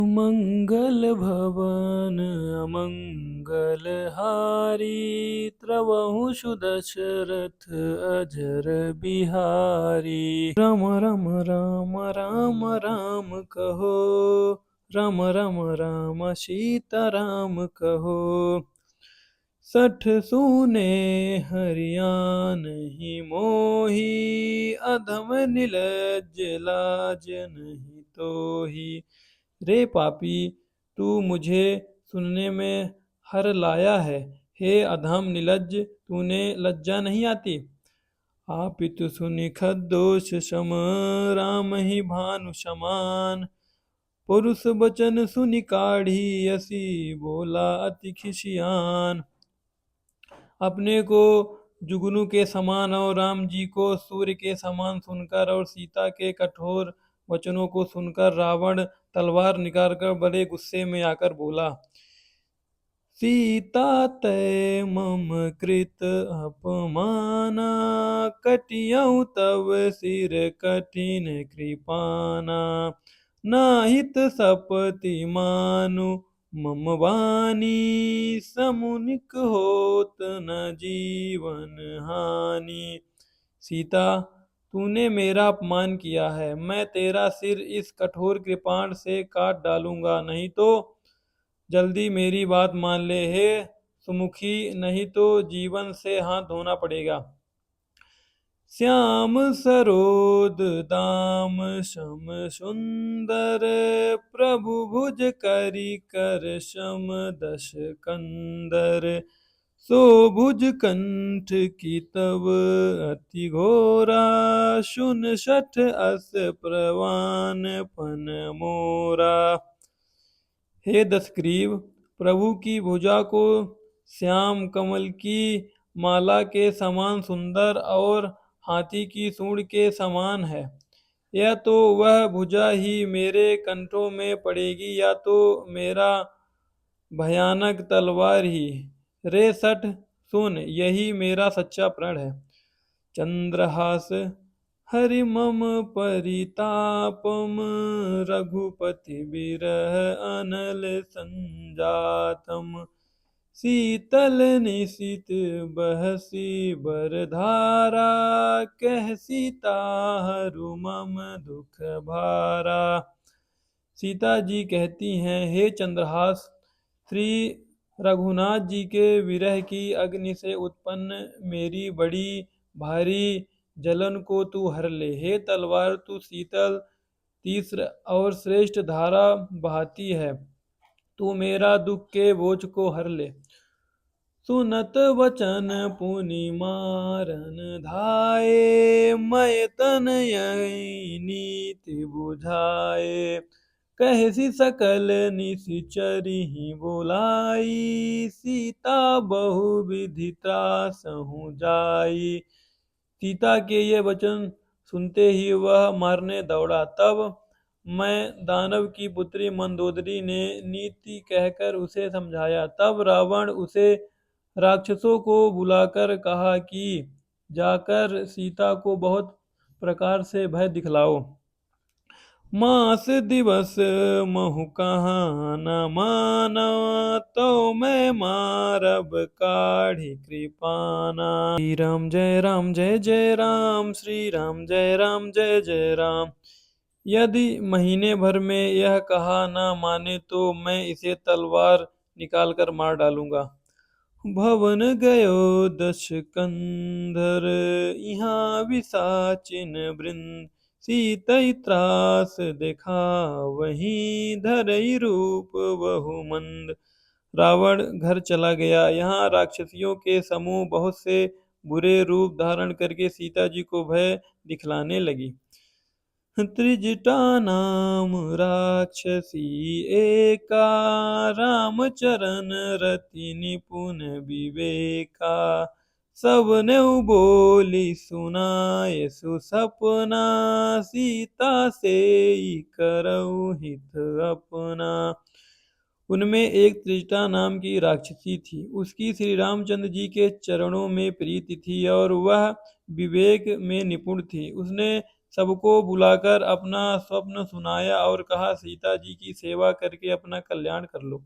मंगल भवन अमंगल हारी, त्रवहु सुदशरथ अजर बिहारी। राम राम राम राम राम कहो, राम राम राम सीता राम कहो। सठ सूने हरियाण ही मोही, अधम नीलज लाज नहीं तोही। रे पापी, तू मुझे सुनने में हर लाया है। हे अधम निलज्ज, तूने लज्जा नहीं आती। आपितु सुनि खद्दोष सम, राम ही भानु समान। पुरुष बचन सुनि काढ़ी, असी बोला अति खिसियान। अपने को जुगनू के समान और राम जी को सूर्य के समान सुनकर और सीता के कठोर वचनों को सुनकर रावण तलवार निकालकर बड़े गुस्से में आकर बोला, सीता तै मम कृत अपमाना, कटियऊ तव सिर कठिन कृपाना। नाहित सपति मानु मम वाणी, समुनिक होत न जीवन हानि। सीता, तूने मेरा अपमान किया है, मैं तेरा सिर इस कठोर कृपाण से काट डालूंगा। नहीं तो जल्दी मेरी बात मान ले हे सुमुखी, नहीं तो जीवन से हाथ धोना पड़ेगा। श्याम सरोद दाम सम सुंदर, प्रभु भुज करी कर सम दश कंदर। सो भुज कंठ की तब अति घोरा, सुन सठ अस प्रवान पन मोरा। हे दशग्रीव, प्रभु की भुजा को श्याम कमल की माला के समान सुंदर और हाथी की सूंड के समान है। या तो वह भुजा ही मेरे कंठों में पड़ेगी, या तो मेरा भयानक तलवार ही। रे सठ, सुन, यही मेरा सच्चा प्रण है। चंद्रहास हरि मम परितापम, रघुपति बिरह अनल संजातम। शीतल निशित बहसी बरधारा, कह सीता हरु मम दुख भारा। सीता जी कहती हैं, हे चंद्रहास, श्री रघुनाथ जी के विरह की अग्नि से उत्पन्न मेरी बड़ी भारी जलन को तू हर ले। हे तलवार, तू शीतल तीव्र और श्रेष्ठ धारा बहाती है, तू मेरा दुख के बोझ को हर ले। सुनत वचन पुनि मारन धाये, मैं तन यही नीति बुझाए। कहसी सकल निशिचरी बोलाई, सीता बहु विधि त्रासहु जाई। सीता के ये वचन सुनते ही वह मारने दौड़ा। तब मैं दानव की पुत्री मंदोदरी ने नीति कहकर उसे समझाया। तब रावण उसे राक्षसों को बुलाकर कहा कि जाकर सीता को बहुत प्रकार से भय दिखलाओ। मास दिवस महु कहाँ न माना, तो मैं मारब काढ़ी कृपाना। श्री राम जय जय राम, श्री राम जय जय राम। यदि महीने भर में यह कहा न माने तो मैं इसे तलवार निकालकर मार डालूंगा। भवन गयो दश कंधर, यहाँ विसाचिन वृंद। सीतई त्रास देखा वहीं, धरई रूप बहु मंद। रावण घर चला गया। यहाँ राक्षसियों के समूह बहुत से बुरे रूप धारण करके सीता जी को भय दिखलाने लगी। त्रिजटा नाम राक्षसी एका, रामचरण रति निपुण विवेका। सब नेउ बोली सुनाए सुसपना, सीता से करऊ हित अपना। उनमें एक त्रिजटा नाम की राक्षसी थी। उसकी श्री रामचंद्र जी के चरणों में प्रीति थी और वह विवेक में निपुण थी। उसने सबको बुलाकर अपना स्वप्न सुनाया और कहा, सीता जी की सेवा करके अपना कल्याण कर लो।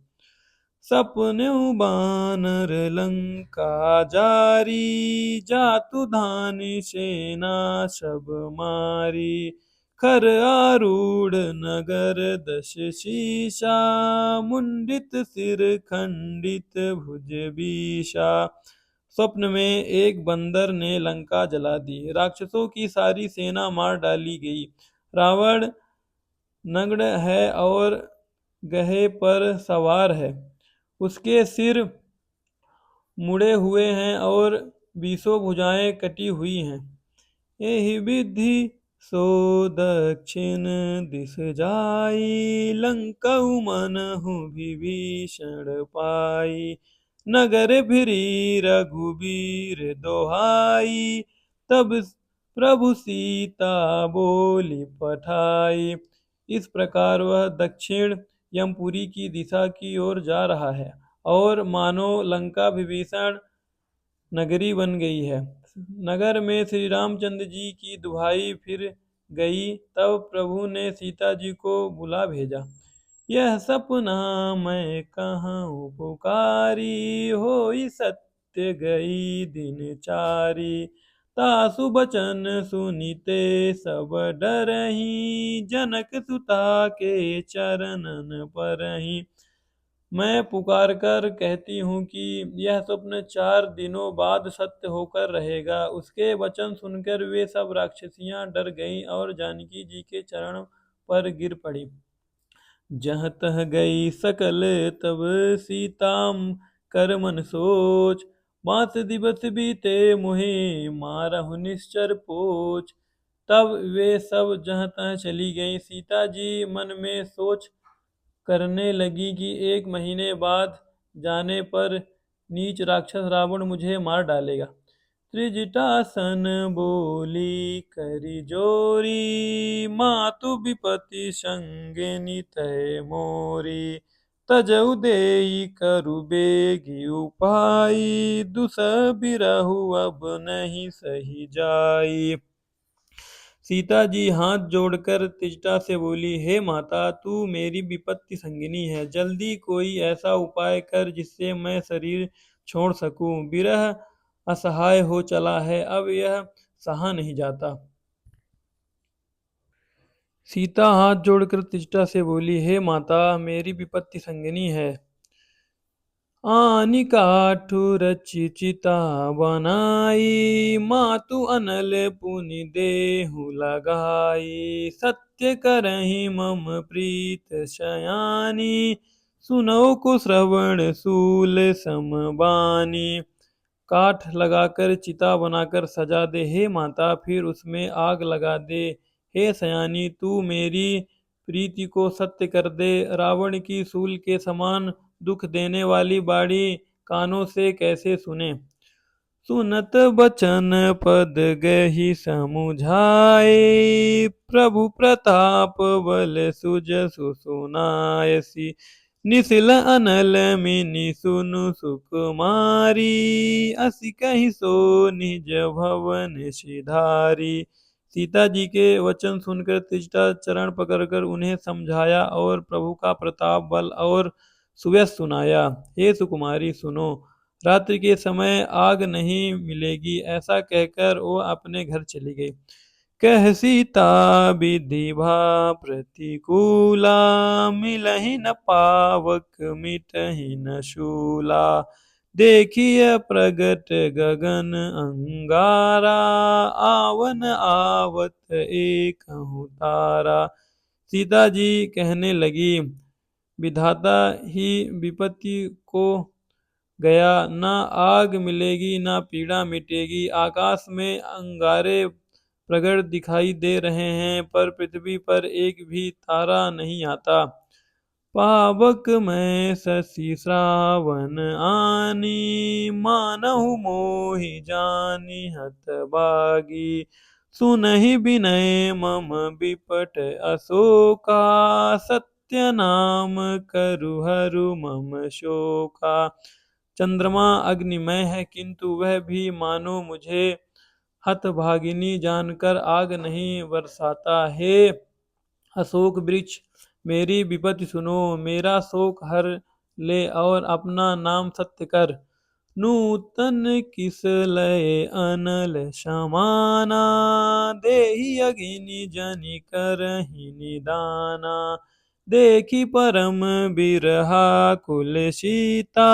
सपने बानर लंका जारी, जातु धानी सेना सब मारी। खर आरूढ़ नगर दश शीशा, मुंडित सिर खंडित भुज बीशा। स्वप्न में एक बंदर ने लंका जला दी, राक्षसों की सारी सेना मार डाली गई। रावण नग्न है और गहे पर सवार है, उसके सिर मुड़े हुए हैं और बीसों भुजाएं कटी हुई हैं। यही विधि सो दक्षिण दिस जाई, लंकऊ मनहु विभीषण पाई। नगर फिरी रघुबीर दोहाई, तब प्रभु सीता बोली पठाई। इस प्रकार वह दक्षिण यमपुरी की दिशा की ओर जा रहा है और मानो लंका विभीषण नगरी बन गई है। नगर में श्री रामचंद्र जी की दुहाई फिर गई, तब प्रभु ने सीता जी को बुला भेजा। यह सपना मैं कहूँ पुकारी, होई सत्य गई दिन चारी। तासु बचन सुनीते सब डरहि, जनक सुता के चरणन परहि। मैं पुकार कर कहती हूँ कि यह स्वप्न 4 दिनों बाद सत्य होकर रहेगा। उसके वचन सुनकर वे सब राक्षसियां डर गईं और जानकी जी के चरण पर गिर पड़ी। जहाँ तह गई सकल तब सीताम कर मन सोच, 5 दिवस बीते मुहे मारहु निश्चर पोच। तब वे सब जहाँ तहाँ चली गई। सीता जी मन में सोच करने लगी कि 1 महीने बाद जाने पर नीच राक्षस रावण मुझे मार डालेगा। त्रिजटासन बोली करी जोरी, मातु विपति संगे नितय मोरी। तजऊ देई करु बेगी उपाई, दुसबिरहु अब नहीं सही जाई। सीता जी हाथ जोड़कर त्रिजटा से बोली, हे माता, तू मेरी विपत्ति संगिनी है, जल्दी कोई ऐसा उपाय कर जिससे मैं शरीर छोड़ सकूं। विरह असहाय हो चला है, अब यह सहा नहीं जाता। सीता हाथ जोड़कर त्रिजटा से बोली, हे माता, मेरी विपत्ति संगिनी है। आनि काठु रचि चिता बनाई, मातु अनल पुनि देहु लगाई। सत्य करहि मम प्रीत शयानी, सुनौ कुश्रवण शूल समबानी। काठ लगाकर चिता बनाकर सजा दे हे माता, फिर उसमें आग लगा दे। हे सयानी, तू मेरी प्रीति को सत्य कर दे। रावण की सूल के समान दुख देने वाली बाणी कानों से कैसे सुने। सुनत बचन पद गही समुझाए, प्रभु प्रताप बल सुजसु सुनायसी। निसिल अनल मिनि सुनु सुकुमारी, असि कहि सो निज भवन सिधारी। सीता जी के वचन सुनकर त्रिजटा चरण पकड़कर उन्हें समझाया और प्रभु का प्रताप बल और सुयश सुनाया। हे सुकुमारी सुनो, रात्रि के समय आग नहीं मिलेगी। ऐसा कहकर वो अपने घर चली गई। कह सीता विधि भा प्रतिकूला, मिलहि न पावक मिटहि न शूला। देखिए प्रगट गगन अंगारा, आवन आवत एकहु तारा। सीता जी कहने लगी, विधाता ही विपत्ति को गया, ना आग मिलेगी ना पीड़ा मिटेगी। आकाश में अंगारे प्रगट दिखाई दे रहे हैं, पर पृथ्वी पर एक भी तारा नहीं आता। पावक में शशि श्रावण आनी, मानहु मोहि जानी हतभागी। सुनहि विनय मम विपट अशोका, सत्य नाम करु हरु मम शोका। चंद्रमा अग्निमय है, किंतु वह भी मानो मुझे हतभागिनी जानकर आग नहीं बरसाता। हे अशोक वृक्ष, मेरी विपत्ति सुनो, मेरा शोक हर ले और अपना नाम सत्य कर। नूतन किस लय अनल समाना, देहि अग्नि जनि करहि निदाना। देखी परम बिरहा कुल सीता,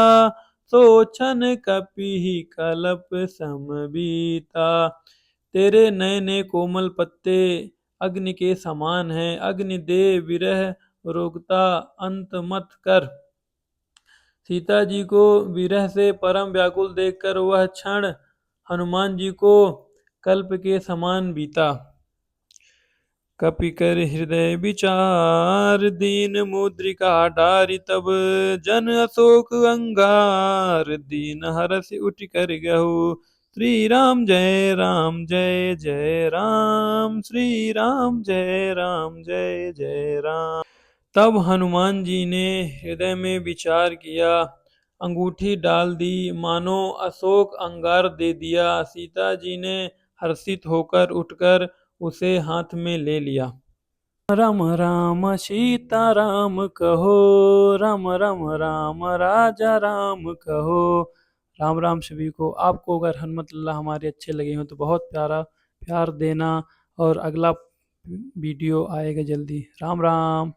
सोछन कपिहि कलप समबीता। तेरे नए नए कोमल पत्ते अग्नि के समान हैं, अग्नि दे विरह रोकता अंत मत कर। सीता जी को विरह से परम व्याकुल देखकर वह क्षण हनुमान जी को कल्प के समान बीता। कपि कर हृदय विचार, दीन मुद्रिका डारि तब। जन अशोक अंगार, दीन हरषि उठ कर गहु। श्री राम जय राम जय जय राम, श्री राम जय राम जय जय राम। तब हनुमान जी ने हृदय में विचार किया, अंगूठी डाल दी, मानो अशोक अंगार दे दिया। सीता जी ने हर्षित होकर उठकर उसे हाथ में ले लिया। राम राम सीता राम कहो, राम राम राम राजा राम कहो। राम राम सभी को। आपको अगर हनुमत लाला हमारे अच्छे लगे हो तो बहुत प्यारा प्यार देना, और अगला वीडियो आएगा जल्दी। राम राम।